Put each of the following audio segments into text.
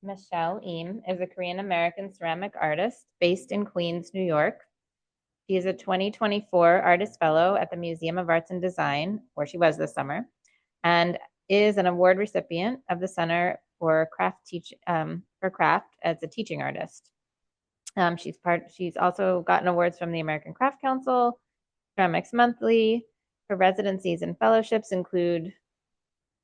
Michelle Eam is a Korean-American ceramic artist based in Queens, New York. She is a 2024 Artist Fellow at the Museum of Arts and Design, where she was this summer, and is an award recipient of the Center for Craft as a teaching artist. She's also gotten awards from the American Craft Council, Ceramics Monthly. Her residencies and fellowships include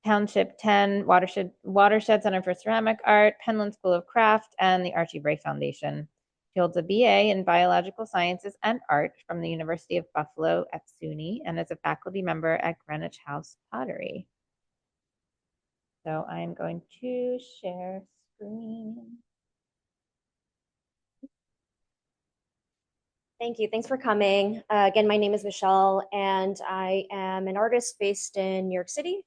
Township 10, Watershed Center for Ceramic Art, Penland School of Craft, and the Archie Bray Foundation. She holds a BA in Biological Sciences and Art from the University of Buffalo at SUNY and is a faculty member at Greenwich House Pottery. So I'm going to share screen. Thank you. Thanks for coming. Again, my name is Michelle, and I am an artist based in New York City.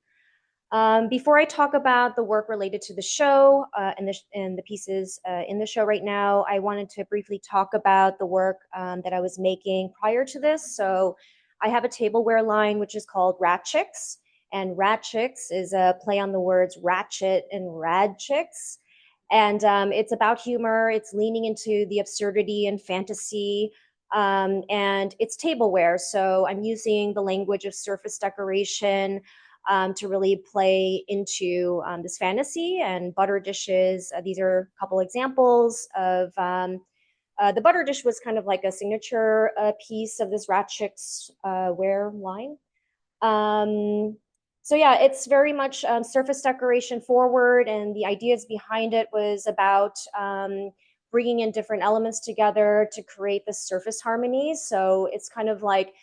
Before I talk about the work related to the show and the pieces in the show right now, I wanted to briefly talk about the work that I was making prior to this. So I have a tableware line, which is called Rat Chicks. And Rat Chicks is a play on the words ratchet and rad chicks. And it's about humor. It's leaning into the absurdity and fantasy. And it's tableware. So I'm using the language of surface decoration to really play into this fantasy and butter dishes. These are a couple examples of the butter dish was kind of like a signature piece of this Rat Chicks wear line. So yeah, it's very much surface decoration forward, and the ideas behind it was about bringing in different elements together to create this surface harmony. So it's kind of like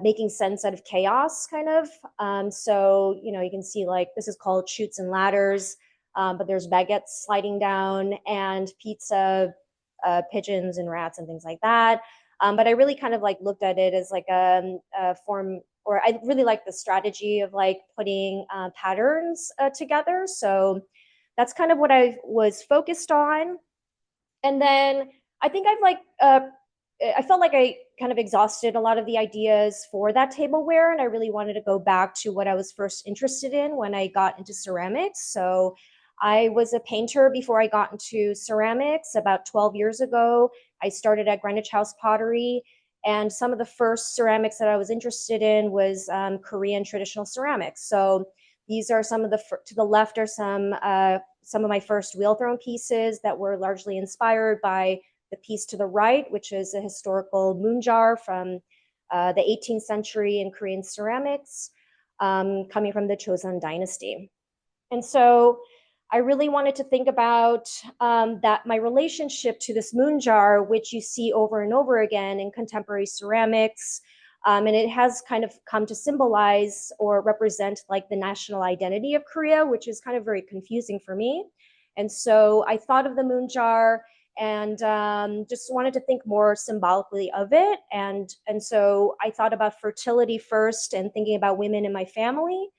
making sense out of chaos, kind of. So, you know, you can see like this is called Chutes and Ladders, but there's baguettes sliding down and pizza, pigeons and rats and things like that. But I really kind of like looked at it as like a form, or I really like the strategy of like putting patterns together. So that's kind of what I was focused on. And then I think I felt like I kind of exhausted a lot of the ideas for that tableware, and I really wanted to go back to what I was first interested in when I got into ceramics. So I was a painter before I got into ceramics about 12 years ago. I started at Greenwich House Pottery, and some of the first ceramics that I was interested in was Korean traditional ceramics. So these are some of to the left are some of my first wheel thrown pieces that were largely inspired by the piece to the right, which is a historical moon jar from the 18th century in Korean ceramics, coming from the Joseon dynasty. And so I really wanted to think about that my relationship to this moon jar, which you see over and over again in contemporary ceramics. And it has kind of come to symbolize or represent like the national identity of Korea, which is kind of very confusing for me. And so I thought of the moon jar and just wanted to think more symbolically of it. And so I thought about fertility first and thinking about women in my family.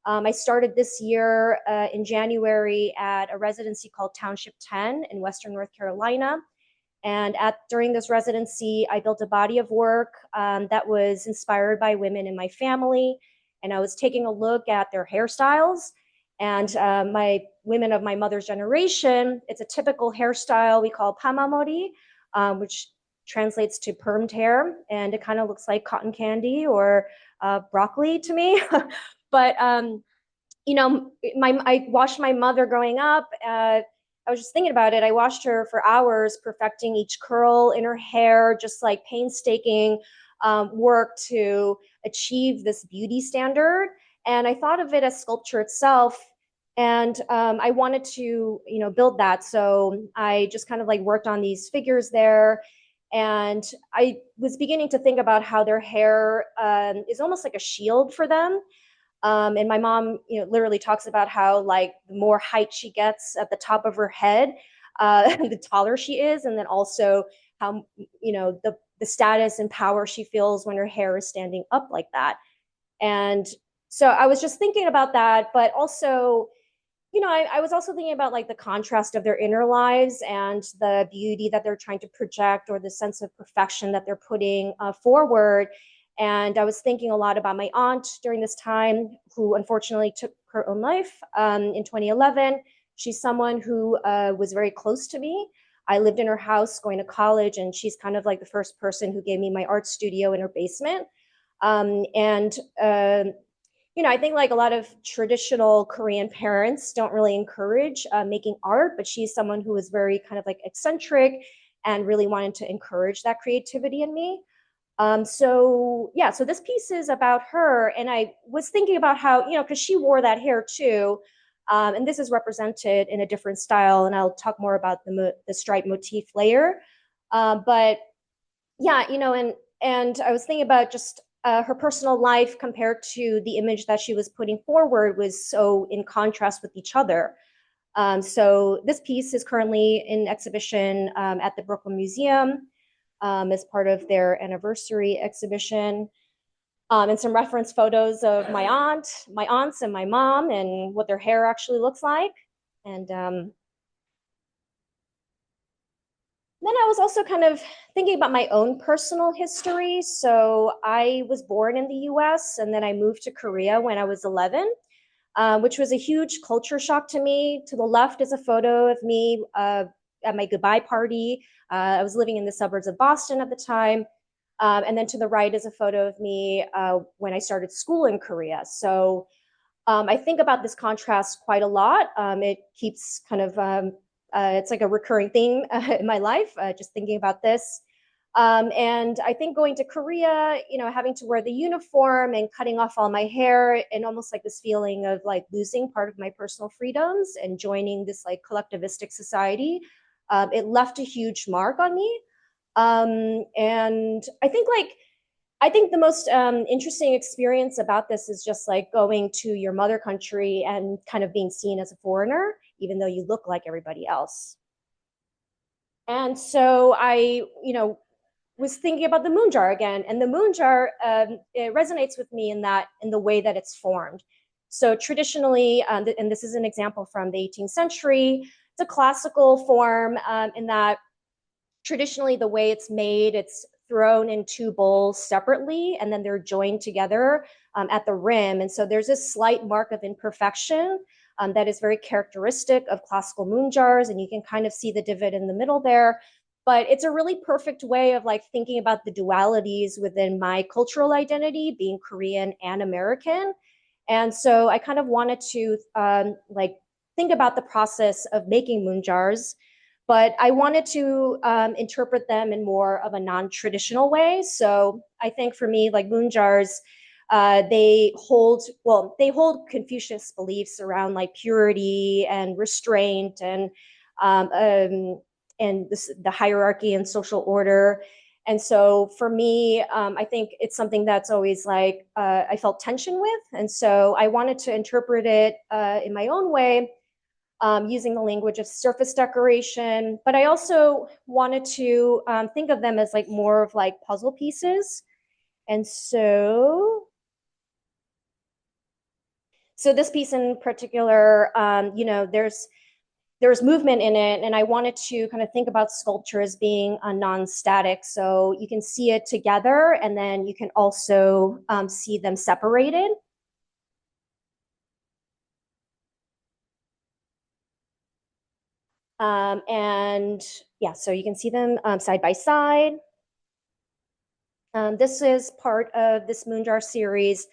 I started this year in January at a residency called Township 10 in Western North Carolina. And during this residency, I built a body of work that was inspired by women in my family. And I was taking a look at their hairstyles. And my women of my mother's generation, it's a typical hairstyle we call pamamori, which translates to permed hair. And it kind of looks like cotton candy or broccoli to me. But, you know, I watched my mother growing up. I was just thinking about it. I watched her for hours perfecting each curl in her hair, just like painstaking work to achieve this beauty standard. And I thought of it as sculpture itself. And I wanted to, you know, build that. So I just kind of like worked on these figures there. And I was beginning to think about how their hair is almost like a shield for them. And my mom, you know, literally talks about how like the more height she gets at the top of her head, the taller she is, and then also how, you know, the status and power she feels when her hair is standing up like that. And so I was just thinking about that, but also, you know, I was also thinking about like the contrast of their inner lives and the beauty that they're trying to project, or the sense of perfection that they're putting forward. And I was thinking a lot about my aunt during this time, who unfortunately took her own life in 2011. She's someone who was very close to me. I lived in her house going to college, and she's kind of like the first person who gave me my art studio in her basement. And I think like a lot of traditional Korean parents don't really encourage making art, but she's someone who was very kind of like eccentric and really wanted to encourage that creativity in me. So yeah, so this piece is about her, and I was thinking about how, because she wore that hair too, and this is represented in a different style, and I'll talk more about the stripe motif layer. But yeah, and I was thinking about just her personal life compared to the image that she was putting forward was so in contrast with each other. So this piece is currently in exhibition at the Brooklyn Museum as part of their anniversary exhibition. And some reference photos of my aunts, and my mom, and what their hair actually looks like. And then I was also kind of thinking about my own personal history. So I was born in the US, and then I moved to Korea when I was 11, which was a huge culture shock to me. To the left is a photo of me at my goodbye party. I was living in the suburbs of Boston at the time. And then to the right is a photo of me when I started school in Korea. So I think about this contrast quite a lot. It keeps kind of, it's like a recurring theme in my life, just thinking about this. And I think going to Korea, having to wear the uniform and cutting off all my hair, and almost like this feeling of like losing part of my personal freedoms and joining this like collectivistic society, it left a huge mark on me. And I think the most interesting experience about this is just like going to your mother country and kind of being seen as a foreigner, even though you look like everybody else. And so was thinking about the moon jar again, and the moon jar it resonates with me in the way that it's formed. So traditionally, and this is an example from the 18th century, it's a classical form in that traditionally the way it's made, it's thrown in two bowls separately, and then they're joined together at the rim. And so there's a slight mark of imperfection that is very characteristic of classical moon jars, and you can kind of see the divot in the middle there. But it's a really perfect way of like thinking about the dualities within my cultural identity, being Korean and American. And so I kind of wanted to like think about the process of making moon jars, but I wanted to interpret them in more of a non-traditional way. So I think for me, like moon jars, they hold Confucius beliefs around like purity and restraint um, um, the hierarchy and social order. And so for me, I think it's something that's always like I felt tension with, and so I wanted to interpret it in my own way, using the language of surface decoration. But I also wanted to think of them as like more of like puzzle pieces. And so this piece in particular, there's movement in it, and I wanted to kind of think about sculpture as being a non-static. So you can see it together, and then you can also see them separated. And yeah, so you can see them side by side. This is part of this Moonjar series,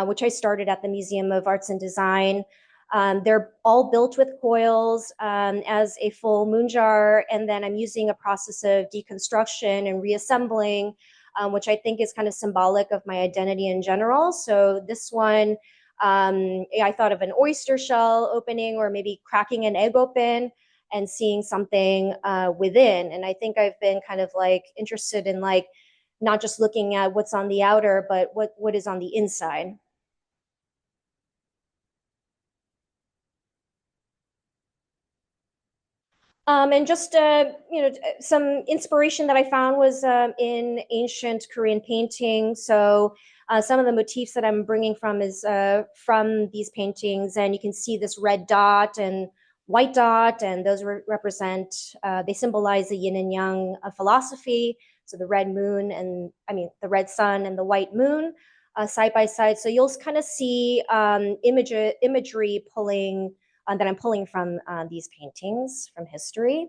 which I started at the Museum of Arts and Design. They're all built with coils as a full Moonjar, and then I'm using a process of deconstruction and reassembling, which I think is kind of symbolic of my identity in general. So this one, I thought of an oyster shell opening, or maybe cracking an egg open and seeing something within. And I think I've been kind of like interested in like not just looking at what's on the outer, but what is on the inside. And just some inspiration that I found was in ancient Korean painting. So some of the motifs that I'm bringing from is from these paintings, and you can see this red dot and white dot, and those represent they symbolize the yin and yang philosophy. So the red moon, and I mean the red sun and the white moon side by side. So you'll kind of see imagery pulling that I'm pulling from these paintings from history.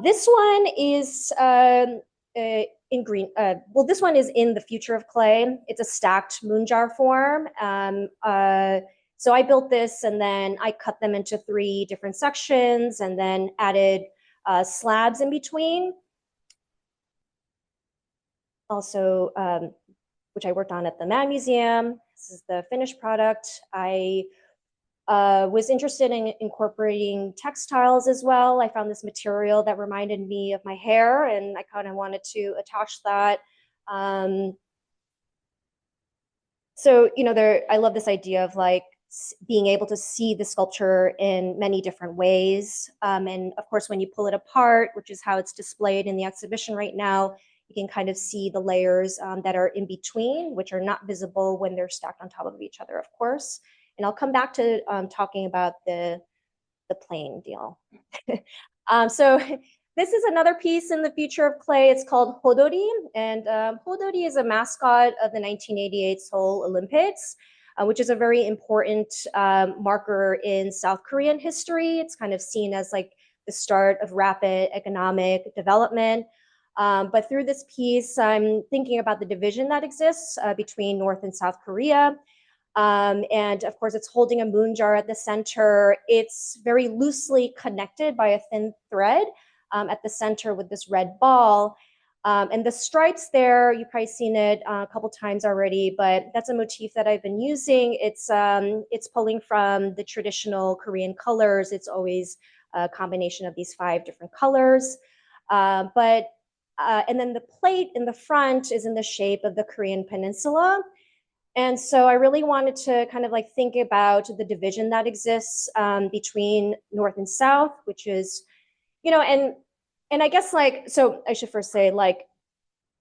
This one is in green. Well, this one is in the future of clay. It's a stacked moon jar form. So I built this and then I cut them into 3 different sections and then added slabs in between. Also, which I worked on at the Mad Museum. This is the finished product. I was interested in incorporating textiles as well. I found this material that reminded me of my hair, and I kind of wanted to attach that. So, you know, I love this idea of like being able to see the sculpture in many different ways. And of course, when you pull it apart, which is how it's displayed in the exhibition right now, you can kind of see the layers that are in between, which are not visible when they're stacked on top of each other, of course. And I'll come back to talking about the plane deal. So this is another piece in the future of clay. It's called Hodori, and Hodori is a mascot of the 1988 Seoul Olympics, which is a very important marker in South Korean history. It's kind of seen as like the start of rapid economic development. But through this piece, I'm thinking about the division that exists between North and South Korea. And of course, it's holding a moon jar at the center. It's very loosely connected by a thin thread at the center with this red ball. And the stripes there, you've probably seen it a couple times already, but that's a motif that I've been using. It's pulling from the traditional Korean colors. It's always a combination of these 5 different colors. And then the plate in the front is in the shape of the Korean peninsula. And so I really wanted to kind of like think about the division that exists between North and South, which is, you know, and I guess like, so I should first say like,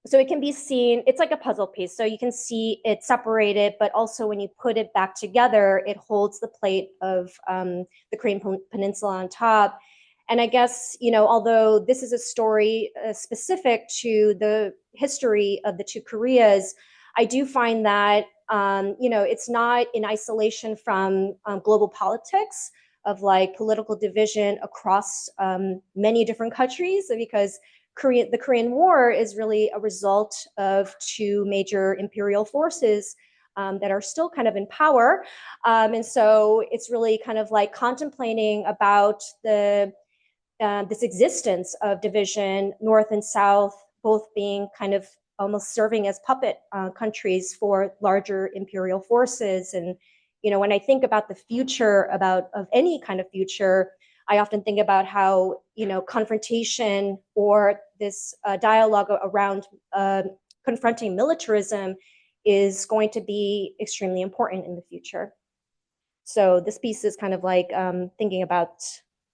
so it can be seen, it's like a puzzle piece. So you can see it separated, but also when you put it back together, it holds the plate of the Korean Peninsula on top. And I guess, you know, although this is a story specific to the history of the 2 Koreas, I do find that, you know, it's not in isolation from global politics of like political division across many different countries, because the Korean War is really a result of 2 major imperial forces that are still kind of in power. And so it's really kind of like contemplating about this existence of division, North and South, both being kind of almost serving as puppet countries for larger imperial forces. And, you know, when I think about the future of any kind of future, I often think about how, you know, confrontation or this dialogue around confronting militarism is going to be extremely important in the future. So this piece is kind of like thinking about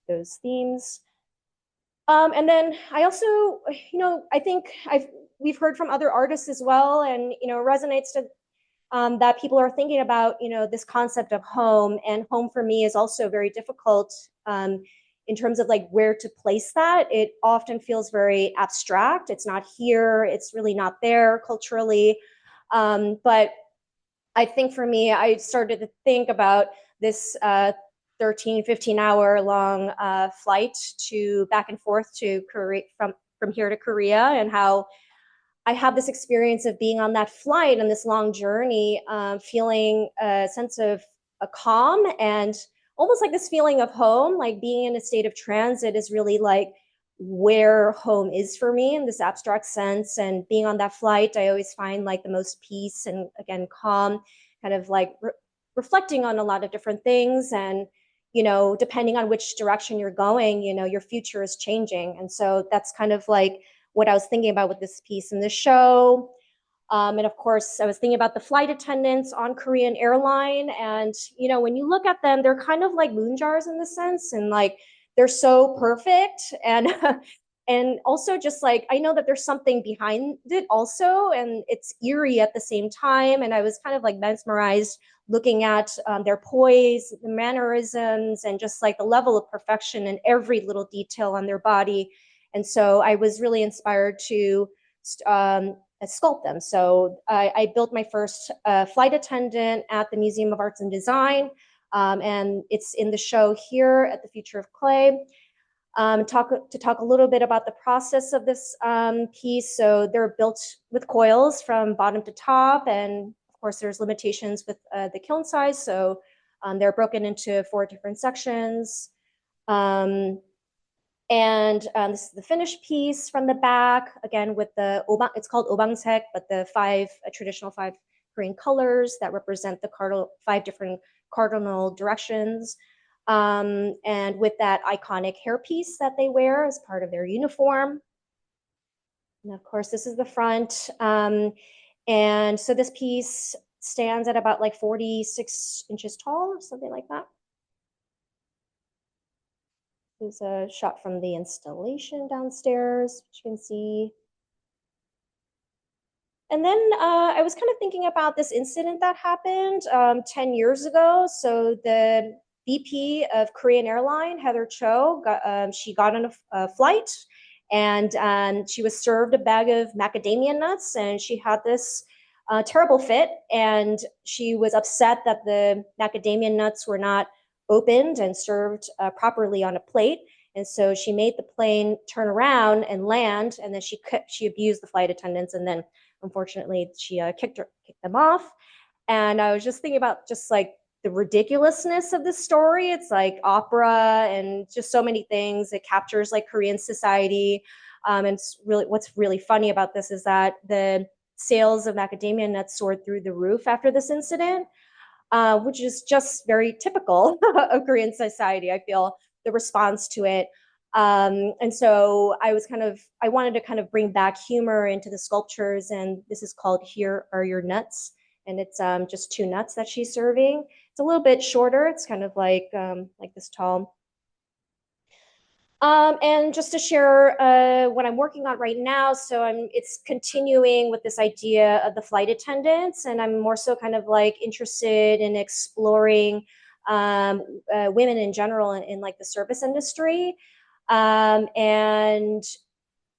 those themes. And then I also, you know, I think we've heard from other artists as well, and you know, resonates to that people are thinking about, you know, this concept of home, and home for me is also very difficult in terms of like where to place that. It often feels very abstract. It's not here. It's really not there culturally. But I think for me, I started to think about this 13, 15 hour long flight to back and forth to Korea, from here to Korea, and how I have this experience of being on that flight and this long journey, feeling a sense of a calm and almost like this feeling of home, like being in a state of transit is really like where home is for me in this abstract sense. And being on that flight, I always find like the most peace and again, calm, kind of like reflecting on a lot of different things. And, you know, depending on which direction you're going, you know, your future is changing. And so that's kind of like what I was thinking about with this piece in the show. And of course, I was thinking about the flight attendants on Korean airline. And, you know, when you look at them, they're kind of like moon jars in the sense, and like, they're so perfect. And, and also just like, I know that there's something behind it also, and it's eerie at the same time. And I was kind of like mesmerized looking at their poise, the mannerisms, and just like the level of perfection in every little detail on their body. And so I was really inspired to sculpt them. So I built my first flight attendant at the Museum of Arts and Design. And it's in the show here at the Future of Clay. To talk a little bit about the process of this piece. So they're built with coils from bottom to top, and of course there's limitations with the kiln size. So they're broken into 4 different sections. Um, and this is the finished piece from the back, again with the obang, it's called obangsek, but the traditional 5 Korean colors that represent the 5 different cardinal directions. And with that iconic hairpiece that they wear as part of their uniform. And of course, this is the front. And so this piece stands at about like 46 inches tall or something like that. There's a shot from the installation downstairs, which you can see. And then I was kind of thinking about this incident that happened 10 years ago. So the VP of Korean Airline, Heather Cho, she got on a flight, and she was served a bag of macadamia nuts, and she had this terrible fit, and she was upset that the macadamia nuts were not opened and served properly on a plate. And so she made the plane turn around and land, and then she abused the flight attendants, and then unfortunately she kicked them off. And I was just thinking about just like the ridiculousness of this story. It's like opera and just so many things. It captures like Korean society. And it's really, what's really funny about this is that the sales of macadamia nuts soared through the roof after this incident, which is just very typical of Korean society. I feel the response to it. And so I wanted to kind of bring back humor into the sculptures, and this is called Here Are Your Nuts. And it's just 2 nuts that she's serving. It's a little bit shorter. It's kind of like this tall. And just to share what I'm working on right now, so it's continuing with this idea of the flight attendants, and I'm more so kind of like interested in exploring women in general in like the service industry. And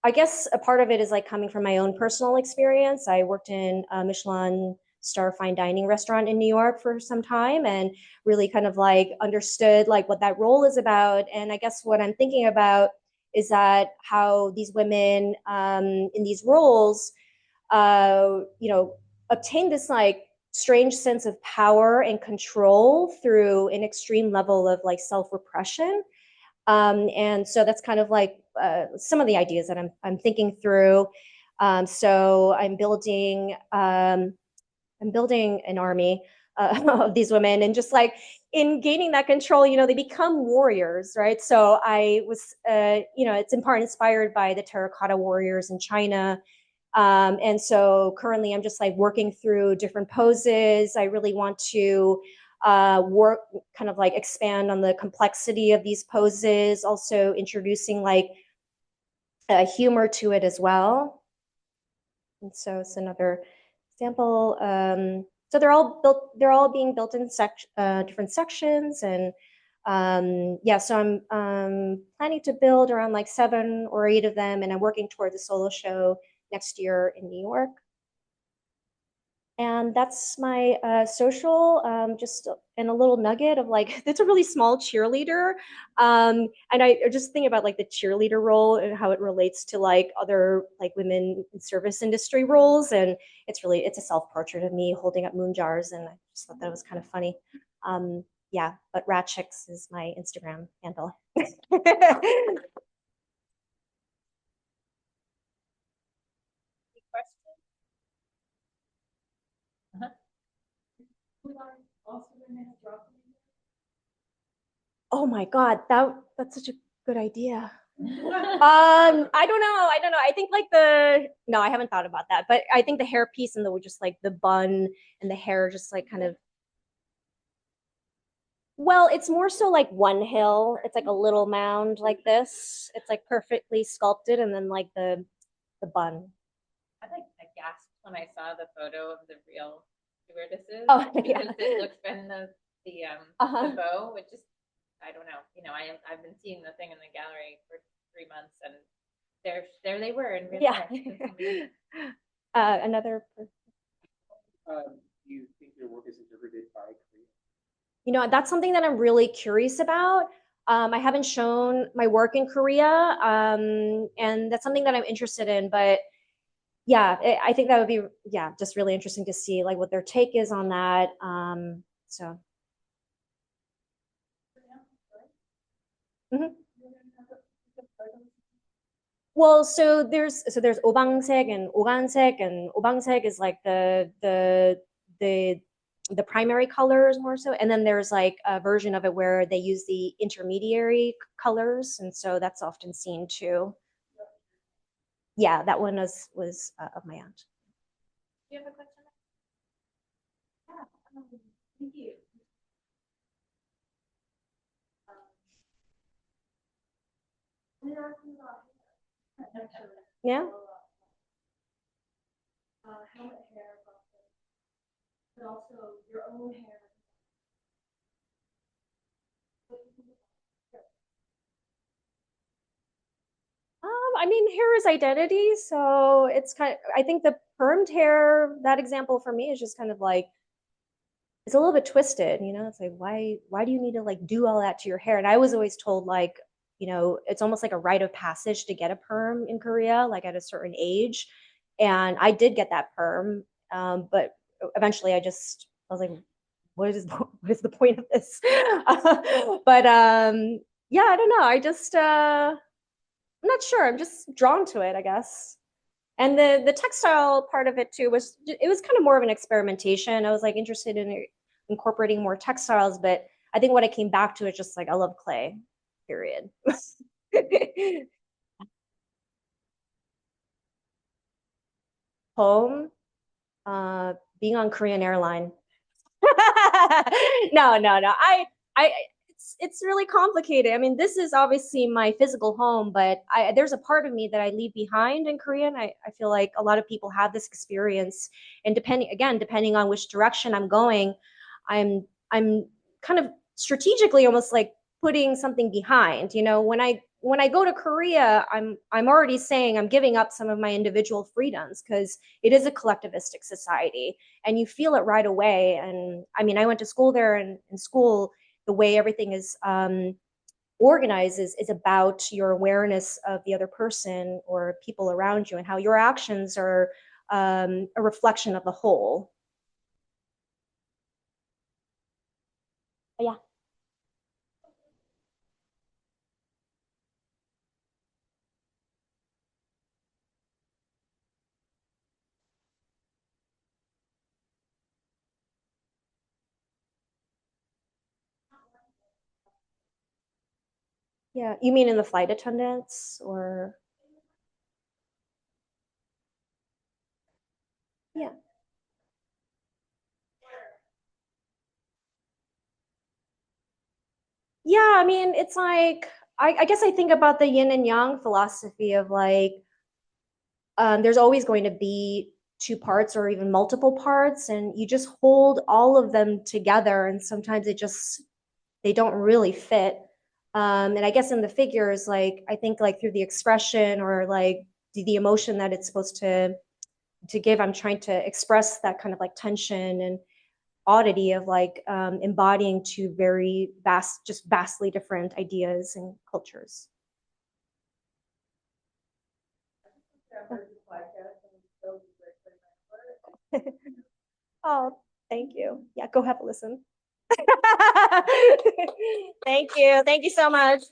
I guess a part of it is like coming from my own personal experience. I worked in a Michelin star fine dining restaurant in New York for some time, and really kind of like understood like what that role is about. And I guess what I'm thinking about is that how these women in these roles, obtain this like strange sense of power and control through an extreme level of like self-repression. And so that's kind of like some of the ideas that I'm thinking through. So I'm building an army of these women, and just like in gaining that control, they become warriors, right? So I was, it's in part inspired by the terracotta warriors in China. And so currently I'm just like working through different poses. I really want to work, kind of like expand on the complexity of these poses, also introducing like humor to it as well. And so it's another example. So they're all being built in different sections. And yeah, so I'm planning to build around like 7 or 8 of them, and I'm working toward the solo show next year in New York. And that's my social, just in a little nugget of like, it's a really small cheerleader. And I just think about like the cheerleader role and how it relates to like other like women in service industry roles. And it's a self-portrait of me holding up moon jars. And I just thought that was kind of funny. Yeah, but Ratchicks is my Instagram handle. Oh my God, that's such a good idea. I don't know. I don't know. I think like no, I haven't thought about that, but I think the hair piece and just like the bun and the hair just like kind of, well, it's more so like one hill. It's like a little mound like this. It's like perfectly sculpted, and then like the bun. I gasped when I saw the photo of the real stewardesses. Oh yeah. Because it looks and the bow, which is, I don't know. I've been seeing the thing in the gallery for 3 months, and there they were in real life. Another. Do you think your work is interpreted by Korea? You know, that's something that I'm really curious about. I haven't shown my work in Korea, and that's something that I'm interested in. But yeah, I think that would be, yeah, just really interesting to see like what their take is on that. So. Mhm. Well, so there's 오방색 and 오간색, and 오방색 is like the the primary colors more so, and then there's like a version of it where they use the intermediary colors, and so that's often seen too. Yeah, that one was of my aunt. Do you have a question? Yeah. Thank you. Yeah. Helmet hair, but also your own hair. I mean, hair is identity, so it's kind of, I think the permed hair, that example for me is just kind of like it's a little bit twisted, you know? It's like why do you need to like do all that to your hair? And I was always told like, you know, it's almost like a rite of passage to get a perm in Korea, like at a certain age. And I did get that perm, but eventually I was like, what is the point of this? But yeah, I don't know. I'm not sure. I'm just drawn to it, I guess. And the textile part of it too was it was kind of more of an experimentation. I was like interested in incorporating more textiles, but I think what I came back to is just like I love clay, period. Home, uh, being on Korean airline. No. I, it's really complicated. I mean, this is obviously my physical home, but there's a part of me that I leave behind in Korea. And I feel like a lot of people have this experience. And depending on which direction I'm going, I'm kind of strategically almost like putting something behind. You know, when I go to Korea, I'm already saying I'm giving up some of my individual freedoms because it is a collectivistic society and you feel it right away. And I mean, I went to school there, and in school, the way everything is organized is about your awareness of the other person or people around you and how your actions are a reflection of the whole. But yeah. Yeah. You mean in the flight attendants or? Yeah. Yeah. I mean, it's like, I guess I think about the yin and yang philosophy of like, there's always going to be two parts or even multiple parts, and you just hold all of them together. And sometimes they don't really fit. And I guess in the figures, like I think like through the expression or like the emotion that it's supposed to give, I'm trying to express that kind of like tension and oddity of like embodying two very just vastly different ideas and cultures. Oh, thank you. Yeah, go have a listen. Thank you. Thank you so much.